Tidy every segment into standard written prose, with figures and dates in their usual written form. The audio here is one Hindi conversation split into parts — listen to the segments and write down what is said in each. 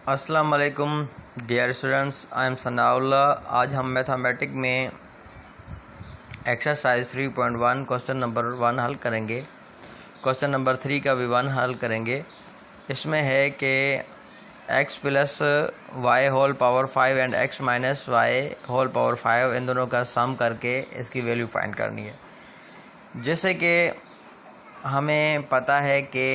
अस्सलाम वालेकुम dear students, I am Sanaullah. आज हम मैथमेटिक में एक्सरसाइज 3.1 क्वेश्चन नंबर 1 हल करेंगे। क्वेश्चन नंबर 3 का भी 1 हल करेंगे। इसमें है कि x plus y whole power 5 and x minus y whole power 5 इन दोनों का सम करके इसकी वैल्यू फाइंड करनी है। जैसे कि हमें पता है कि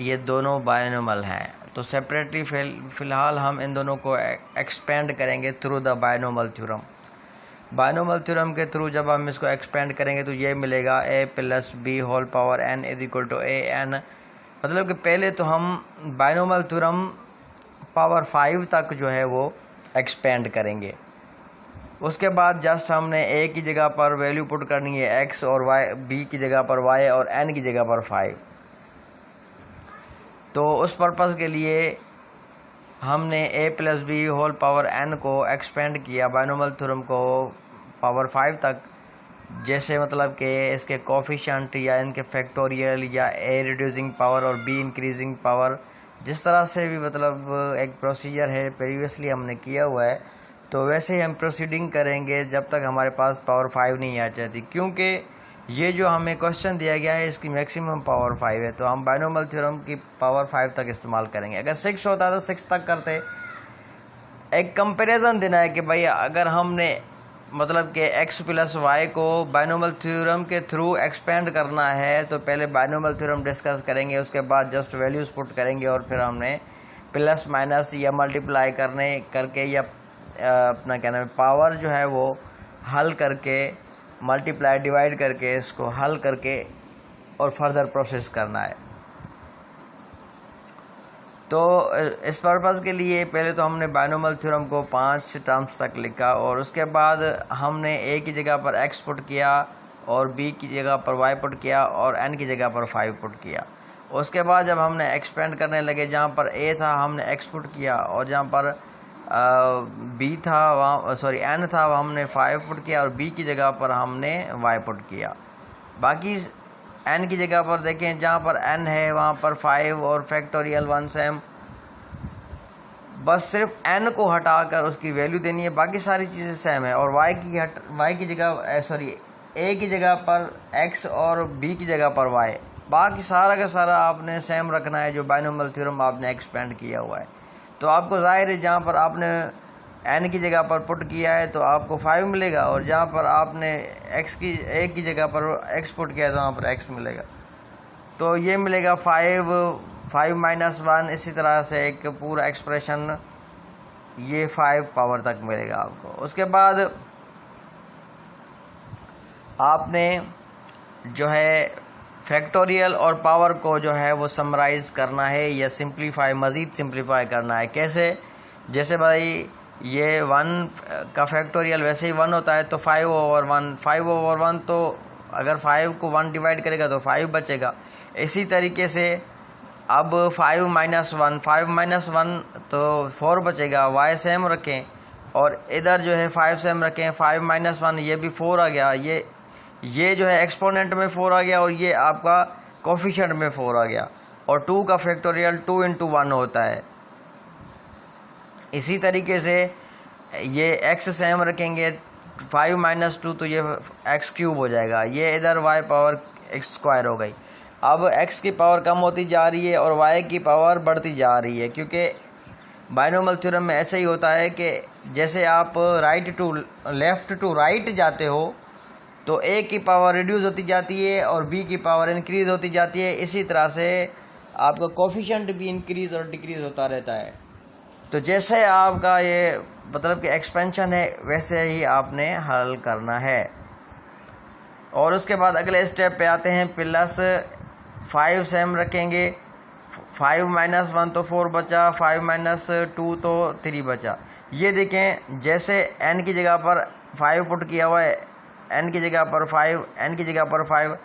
ये दोनों बायनोमल हैं, तो सेपरेटली फ़िलहाल हम इन दोनों को एक्सपेंड करेंगे through the binomial theorem. Binomial theorem के थ्रू जब हम इसको एक्सपेंड करेंगे तो ये मिलेगा a plus b whole power n is equal to a n. मतलब कि पहले तो हम बायनोमल थ्योरम पावर 5 तक जो है वो एक्सपेंड करेंगे। उसके बाद जस्ट हमने a की जगह पर वैल्यू पुट करनी है x और y, b की जगह पर y और n की जगह पर 5। तो उस पर्पज़ के लिए हमने a plus b whole power n को एक्सपेंड किया बायनोमल थ्योरम को पावर 5 तक। जैसे मतलब कि इसके कोफिशिएंट या इनके फैक्टोरियल या a रिड्यूसिंग पावर और b इंक्रीजिंग पावर, जिस तरह से भी मतलब एक प्रोसीजर है प्रीवियसली हमने किया हुआ है, तो वैसे ही हम प्रोसीडिंग करेंगे जब तक हमारे पास पावर 5 नहीं आ जाती। क्योंकि ये जो हमें क्वेश्चन दिया गया है इसकी मैक्सिमम पावर 5 है, तो हम बायनोमल थ्योरम की पावर 5 तक इस्तेमाल करेंगे। अगर 6 होता तो 6 तक करते। एक कंपैरिजन देना है कि भाई अगर हमने मतलब कि x प्लस वाई को बायनोमल थ्योरम के थ्रू एक्सपेंड करना है तो पहले बायनोमल थ्योरम डिस्कस करेंगे, उसके बाद जस्ट वैल्यूज़ पुट करेंगे और फिर हमने प्लस माइनस या मल्टीप्लाई करके या अपना क्या नाम है पावर जो है वो हल करके मल्टीप्लाई डिवाइड करके इसको हल करके और फर्दर प्रोसेस करना है। तो इस पर्पज़ के लिए पहले तो हमने बायनोमल थ्योरम को 5 टर्म्स तक लिखा और उसके बाद हमने a की जगह पर x पुट किया और b की जगह पर y पुट किया और n की जगह पर 5 पुट किया। उसके बाद जब हमने एक्सपेंड करने लगे, जहाँ पर a था हमने x पुट किया और जहाँ पर b था वहाँ n था वहाँ हमने 5 पुट किया और b की जगह पर हमने y पुट किया। बाकी n की जगह पर देखें, जहाँ पर n है वहाँ पर 5 और फैक्टोरियल 1 सेम, बस सिर्फ n को हटाकर उसकी वैल्यू देनी है, बाकी सारी चीज़ें सेम है। और y की जगह a की जगह पर x और b की जगह पर y, बाकी सारा का सारा आपने सेम रखना है जो बायनोमल थ्योरम आपने एक्सपेंड किया हुआ है। तो आपको जाहिर है जहाँ पर आपने n की जगह पर पुट किया है तो आपको 5 मिलेगा और जहाँ पर आपने a की जगह पर x पुट किया है तो वहाँ पर x मिलेगा। तो ये मिलेगा 5 माइनस 1, इसी तरह से एक पूरा एक्सप्रेशन ये 5 पावर तक मिलेगा आपको। उसके बाद आपने जो है फैक्टोरियल और पावर को जो है वो समराइज़ करना है या मज़ीद सिंप्लीफाई करना है। कैसे? जैसे भाई ये 1 का फैक्टोरियल वैसे ही 1 होता है, तो 5/1 तो अगर 5 को 1 डिवाइड करेगा तो 5 बचेगा। इसी तरीके से अब 5 माइनस 1 तो 4 बचेगा। y सेम रखें और इधर जो है 5 सेम रखें। 5 माइनस 1 ये भी 4 आ गया, ये जो है एक्सपोनेंट में 4 आ गया और ये आपका कोफिशिएंट में 4 आ गया। और 2 का फैक्टोरियल 2 × 1 होता है। इसी तरीके से ये x सेम रखेंगे, 5 माइनस 2 तो ये x क्यूब हो जाएगा, ये इधर y पावर x स्क्वायर हो गई। अब x की पावर कम होती जा रही है और y की पावर बढ़ती जा रही है, क्योंकि बायनोमल थ्योरम में ऐसे ही होता है कि जैसे आप लेफ़्ट टू राइट जाते हो तो a की पावर रिड्यूस होती जाती है और b की पावर इंक्रीज़ होती जाती है। इसी तरह से आपका कोफिशिएंट भी इंक्रीज़ और डिक्रीज़ होता रहता है। तो जैसे आपका ये मतलब कि एक्सपेंशन है वैसे ही आपने हल करना है। और उसके बाद अगले स्टेप पे आते हैं। प्लस 5 सेम रखेंगे, 5 माइनस 1 तो 4 बचा, 5 माइनस 2 तो 3 बचा। ये देखें, जैसे n की जगह पर 5 पुट किया हुआ है, n की जगह पर 5, n की जगह पर 5,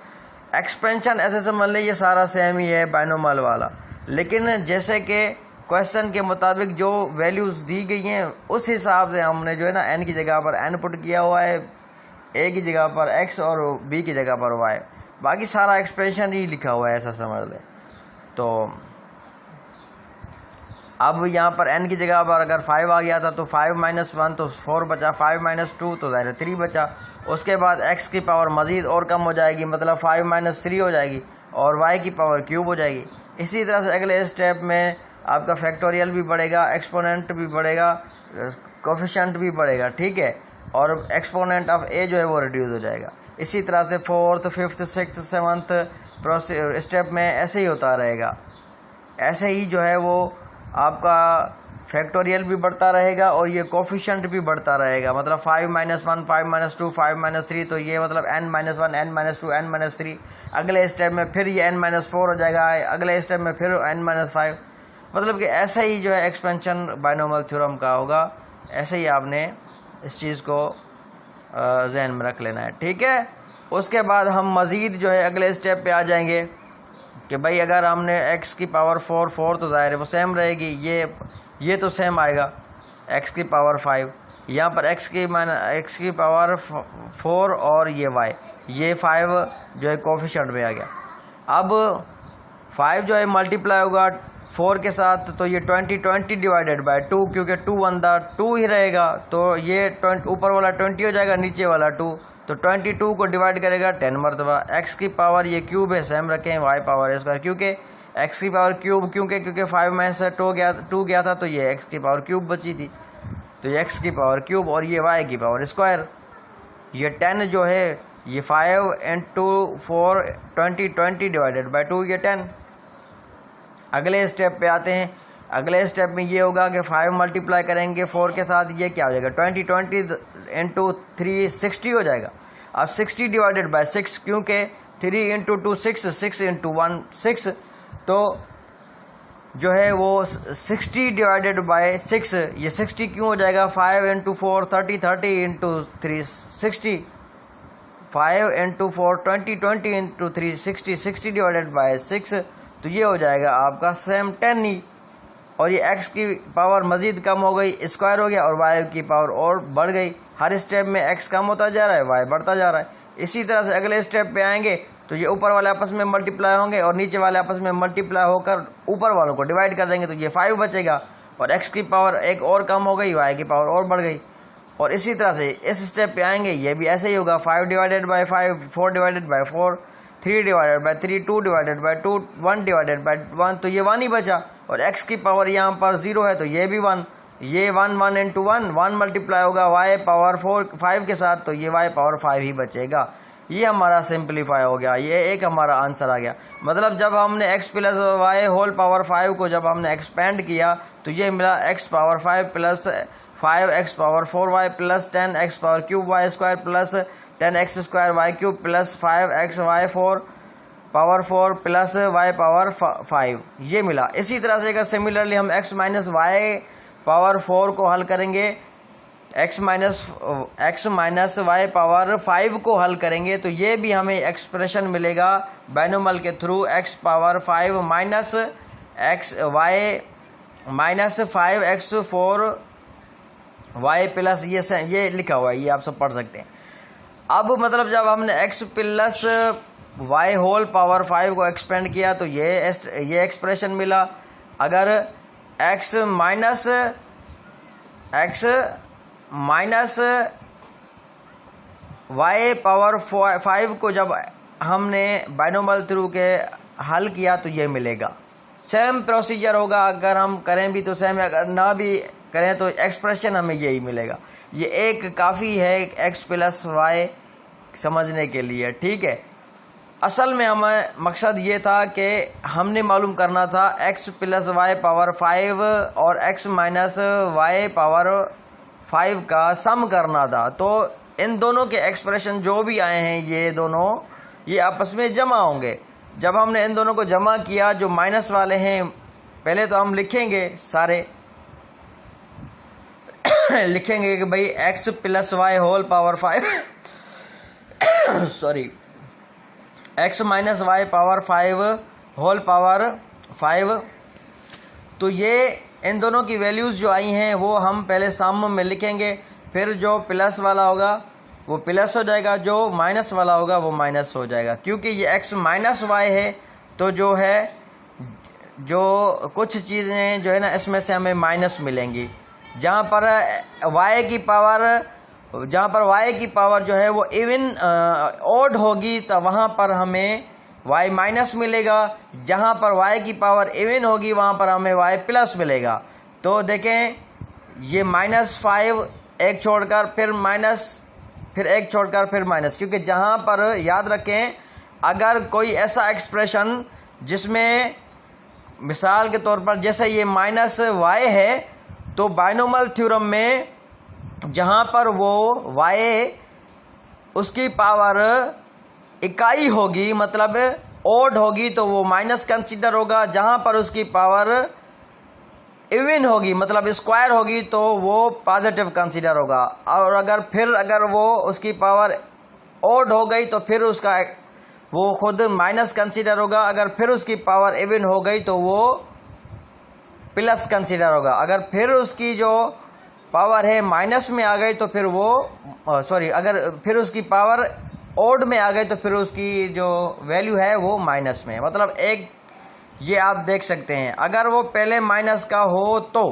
एक्सपेंशन ऐसे समझ लें ये सारा सेम ही है बायनोमल वाला। लेकिन जैसे कि क्वेश्चन के मुताबिक जो वैल्यूज़ दी गई हैं उस हिसाब से हमने जो है ना n की जगह पर n पुट किया हुआ है, a की जगह पर x और b की जगह पर y, बाकी सारा एक्सप्रेशन ही लिखा हुआ है, ऐसा समझ लें। तो अब यहाँ पर n की जगह पर अगर 5 आ गया था तो 5 माइनस 1 तो 4 बचा, 5 माइनस 2 तो ज़ाहिर 3 बचा। उसके बाद x की पावर मज़ीद और कम हो जाएगी, मतलब 5 माइनस 3 हो जाएगी और y की पावर क्यूब हो जाएगी। इसी तरह से अगले स्टेप में आपका फैक्टोरियल भी बढ़ेगा, एक्सपोनेंट भी बढ़ेगा, कोफिशिएंट भी बढ़ेगा, ठीक है, और एक्सपोनेंट ऑफ a जो है वो रिड्यूस हो जाएगा। इसी तरह से 4th 5th 6th 7th step में ऐसे ही होता रहेगा। ऐसे ही जो है वो आपका फैक्टोरियल भी बढ़ता रहेगा और ये कोफिशिएंट भी बढ़ता रहेगा, मतलब 5 माइनस 1 5 माइनस 2 5 माइनस 3 तो ये मतलब n minus 1 n minus 2 n minus 3। अगले स्टेप में फिर ये n माइनस 4 हो जाएगा, अगले स्टेप में फिर n माइनस 5। मतलब कि ऐसे ही जो है एक्सपेंशन बायनोमियल थ्योरम का होगा। ऐसे ही आपने इस चीज़ को जहन में रख लेना है, ठीक है। उसके बाद हम मज़ीद जो है अगले स्टेप पे आ जाएंगे कि भाई अगर हमने x की पावर 4 तो ज़ाहिर है वो सेम रहेगी, ये तो सेम आएगा x की पावर 5, यहाँ पर x की पावर 4 और ये 5 जो है कोफिशिएंट में आ गया। अब 5 जो है मल्टीप्लाई होगा 4 के साथ तो ये 20 डिवाइडेड बाय 2, क्योंकि 2 बंदा 2 ही रहेगा तो ये ऊपर वाला 20 हो जाएगा, नीचे वाला 2, तो 22 को डिवाइड करेगा 10 मरतबा। x की पावर ये क्यूब है, सेम रखें y पावर स्क्वायर, क्योंकि x की पावर क्यूब क्योंकि 5 में से 2 गया था तो ये x की पावर क्यूब बची थी, तो ये x की पावर क्यूब और ये y की पावर स्क्वायर। ये 10 जो है ये 5 इंटू 4 20 डिवाइडेड बाई 2 ये 10। अगले स्टेप पे आते हैं। अगले स्टेप में ये होगा कि 5 मल्टीप्लाई करेंगे 4 के साथ, ये क्या हो जाएगा 20 इंटू 3 60 हो जाएगा। अब 60 डिवाइडेड बाय 6, क्योंकि 3 इंटू 2 6 इंटू 1 6, तो जो है वो 60 डिवाइडेड बाय 6, ये 60 क्यों हो जाएगा 5 into 4 30 into 3 60, 5 into 4 20 into 3 60 divided by 6, तो ये हो जाएगा आपका सेम 10 ही। और ये x की पावर मज़ीद कम हो गई, स्क्वायर हो गया, और y की पावर और बढ़ गई। हर स्टेप में x कम होता जा रहा है, y बढ़ता जा रहा है। इसी तरह से अगले स्टेप पे आएंगे तो ये ऊपर वाले आपस में मल्टीप्लाई होंगे और नीचे वाले आपस में मल्टीप्लाई होकर ऊपर वालों को डिवाइड कर देंगे, तो ये 5 बचेगा और x की पावर एक और कम हो गई, y की पावर और बढ़ गई। और इसी तरह से इस स्टेप पे आएंगे, ये भी ऐसे ही होगा 5 divided by 5 4 divided by 4 3 divided by 3 2 divided by 2 1 divided by 1, तो ये 1 ही बचा। और x की पावर यहाँ पर 0 है तो ये भी 1, ये 1 इंटू 1 मल्टीप्लाई होगा y पावर 5 के साथ, तो ये y पावर 5 ही बचेगा। ये हमारा सिंप्लीफाई हो गया, ये एक हमारा आंसर आ गया। मतलब जब हमने x plus y whole power 5 को जब हमने एक्सपेंड किया तो ये मिला x power 5 plus 5x power 4y plus 10x power cube y square plus 10x square y cube plus 5x y 4 power 4 plus y power 5, ये मिला। इसी तरह से अगर सिमिलरली हम x माइनस वाई पावर 4 को हल करेंगे, x माइनस वाई पावर 5 को हल करेंगे तो ये भी हमें एक्सप्रेशन मिलेगा बायनोमियल के through x power 5 minus x y minus 5x4 y plus ये लिखा हुआ है, ये आप सब पढ़ सकते हैं। अब मतलब जब हमने x plus y whole power 5 को एक्सपेंड किया तो ये एक्सप्रेशन मिला। अगर x माइनस y पावर 5 को जब हमने बायनोमियल थ्रू के हल किया तो ये मिलेगा। सेम प्रोसीजर होगा, अगर हम करें भी तो सेम, अगर ना भी करें तो एक्सप्रेशन हमें यही मिलेगा। ये एक काफ़ी है x प्लस वाई समझने के लिए, ठीक है। असल में हमें मकसद ये था कि हमने मालूम करना था x प्लस वाई पावर 5 और x माइनस वाई पावर 5 का सम करना था। तो इन दोनों के एक्सप्रेशन जो भी आए हैं ये दोनों ये आपस में जमा होंगे। जब हमने इन दोनों को जमा किया, जो माइनस वाले हैं पहले तो हम लिखेंगे सारे लिखेंगे कि भाई x plus y whole power 5 sorry x minus y power 5 whole power 5, तो ये इन दोनों की वैल्यूज़ जो आई हैं वो हम पहले सम में लिखेंगे, फिर जो प्लस वाला होगा वो प्लस हो जाएगा, जो माइनस वाला होगा वो माइनस हो जाएगा। क्योंकि ये x माइनस वाई है तो जो है जो कुछ चीज़ें जो है ना इसमें से हमें माइनस मिलेंगी। जहाँ पर y की पावर जो है वो इवन ओड होगी तो वहाँ पर हमें y माइनस मिलेगा। जहाँ पर y की पावर इवन होगी वहाँ पर हमें y प्लस मिलेगा। तो देखें ये -5 एक छोड़कर फिर माइनस, फिर एक छोड़कर फिर माइनस, क्योंकि जहाँ पर याद रखें अगर कोई ऐसा एक्सप्रेशन जिसमें मिसाल के तौर पर जैसे ये -y है तो बाइनोमियल थ्योरम में जहाँ पर वो y उसकी पावर इकाई होगी मतलब ओड होगी तो वो माइनस कंसीडर होगा। जहाँ पर उसकी पावर इवन होगी मतलब स्क्वायर होगी तो वो पॉजिटिव कंसीडर होगा। और अगर वो उसकी पावर ओड हो गई तो फिर उसका वो खुद माइनस कंसीडर होगा। अगर फिर उसकी पावर इवन हो गई तो वो प्लस कंसीडर होगा। अगर फिर उसकी जो पावर है माइनस में आ गई तो फिर वो अगर फिर उसकी पावर ओड में आ गई तो फिर उसकी जो वैल्यू है वो माइनस में। मतलब एक ये आप देख सकते हैं अगर वो पहले माइनस का हो तो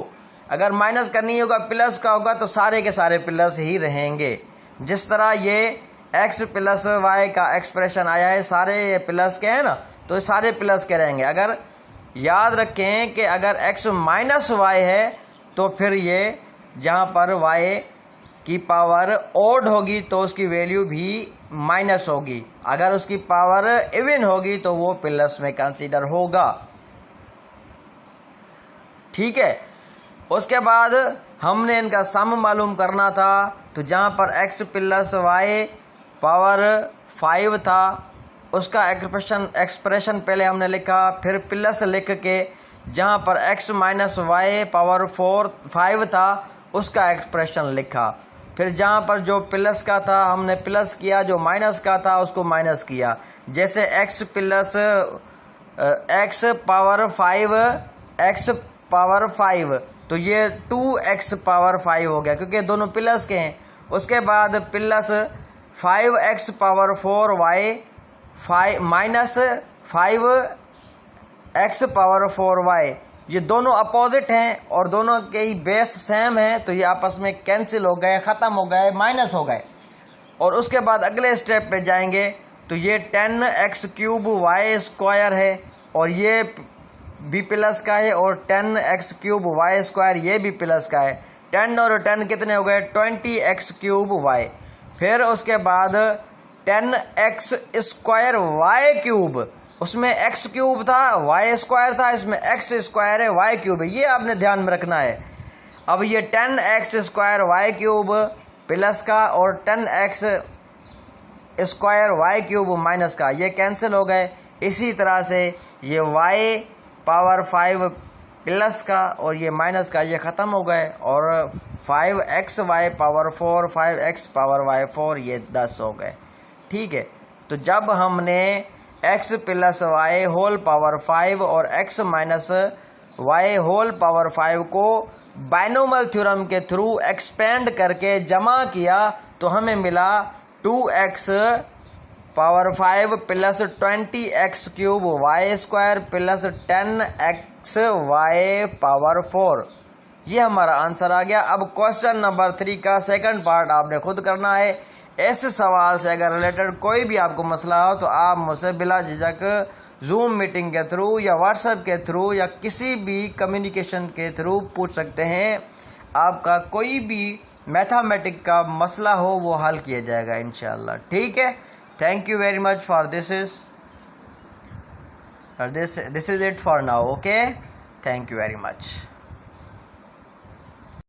अगर माइनस का नहीं होगा प्लस का होगा तो सारे के सारे प्लस ही रहेंगे। जिस तरह ये x प्लस वाई का एक्सप्रेशन आया है सारे प्लस के हैं ना, तो सारे प्लस के रहेंगे। अगर याद रखें कि अगर x माइनस वाई है तो फिर ये जहाँ पर y की पावर ओड होगी तो उसकी वैल्यू भी माइनस होगी। अगर उसकी पावर इवन होगी तो वो प्लस में कंसीडर होगा। ठीक है, उसके बाद हमने इनका सम मालूम करना था। तो जहाँ पर x प्लस वाई पावर 5 था उसका एक्सप्रेशन पहले हमने लिखा, फिर प्लस लिख के जहाँ पर x माइनस वाई पावर 5 था उसका एक्सप्रेशन लिखा। फिर जहाँ पर जो प्लस का था हमने प्लस किया, जो माइनस का था उसको माइनस किया। जैसे x प्लस x पावर 5 तो ये 2x पावर 5 हो गया क्योंकि दोनों प्लस के हैं। उसके बाद plus 5x power 4 y minus 5x power 4y, ये दोनों अपोजिट हैं और दोनों के ही बेस सेम है तो ये आपस में कैंसिल हो गए, ख़त्म हो गए, माइनस हो गए। और उसके बाद अगले स्टेप पे जाएंगे तो ये 10x क्यूब वाई स्क्वायर है और ये भी प्लस का है और 10x क्यूब वाई स्क्वायर ये भी प्लस का है। 10 और 10 कितने हो गए 20x क्यूब वाई। फिर उसके बाद 10x स्क्वायर वाई क्यूब, उसमें x क्यूब था y स्क्वायर था, इसमें x स्क्वायर है y क्यूब है, ये आपने ध्यान में रखना है। अब ये 10x square y cube plus का और 10x square y cube minus का ये कैंसिल हो गए। इसी तरह से ये y पावर 5 प्लस का और ये माइनस का ये ख़त्म हो गए और 5xy power 4 5x power y 4 ये 10 हो गए। ठीक है, तो जब हमने x plus y whole power 5 और x minus y whole power 5 को बाइनोमियल थ्योरम के थ्रू एक्सपेंड करके जमा किया तो हमें मिला 2x power 5 plus 20x cube y square plus 10x y power 4। ये हमारा आंसर आ गया। अब क्वेश्चन नंबर 3 का सेकंड पार्ट आपने खुद करना है। इस सवाल से अगर रिलेटेड कोई भी आपको मसला हो तो आप मुझसे बिला झिझक जूम मीटिंग के थ्रू या व्हाट्सएप के थ्रू या किसी भी कम्युनिकेशन के थ्रू पूछ सकते हैं। आपका कोई भी मैथमेटिक का मसला हो वो हल किया जाएगा इंशाल्लाह। ठीक है, thank you very much for this is it for now. Okay, thank you very much.